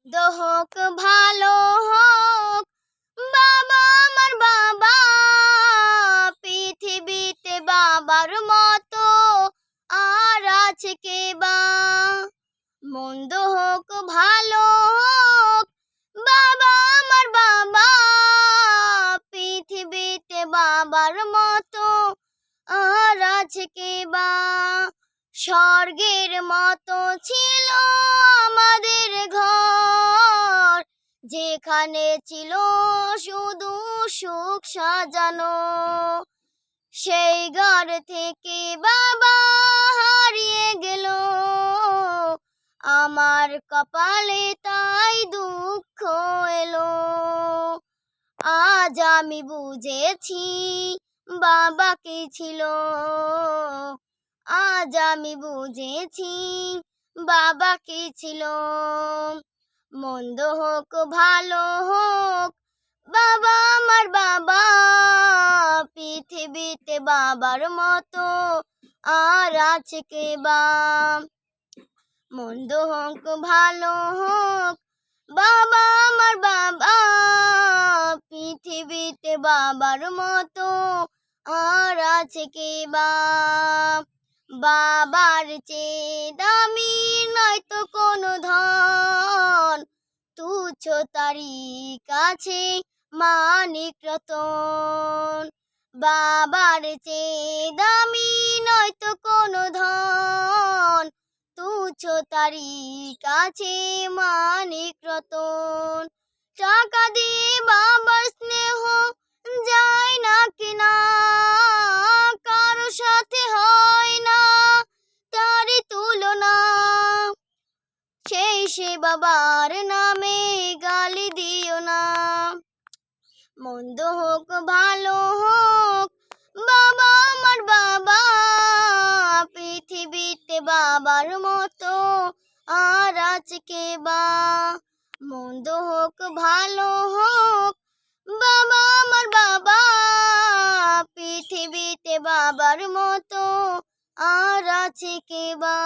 হোক ভালো হোক বাবা আমার বাবা, পৃথিবীতে বাবার মতো আর আছে কে বা। মন্দ হোক ভালো হোক বাবা আমার বাবা, পৃথিবীতে বাবার মতো আর আছে কে বা। স্বর্গের মতো ছিল আমাদের ঘর, যেখানে ছিল শুধু সুখ সাজানো। সেই ঘর থেকে বাবা হারিয়ে গেল, আমার কপালে তাই দুঃখ এলো। আজ আমি বুঝেছি বাবা কে ছিল, আজ আমি বুঝেছি বাবা কে ছিল। মন্দ হোক ভালো হোক বাবা আমার বাবা, পৃথিবীতে বাবার মতো আর আছে কে বা। মন্দ হোক ভালো হোক বাবা আমার বাবা, পৃথিবীতে বাবার মতো আর আছে কে বা। বাবার চেয়ে দামি নয়তো কোনো ধন, তুচ্ছ তারি কাছে মানিক রতন। বাবার চেয়ে দামি নয়তো কোনো ধন, তুচ্ছ তারি কাছে মানিক রতন। টাকা দিয়ে বাবার স্নেহ যায় না কেনা, কারো সাথে হয় না তারই তুলনা। সেই সে বাবার নামে গালি দিও না। মন্দ হোক ভালো হোক বাবা আমার বাবা, পৃথিবীতে বাবার মতো আর আছে কে বা। মন্দ হোক ভালো হোক বাবা আমার বাবা, পৃথিবীতে বাবার মতো আর আছে কে বা।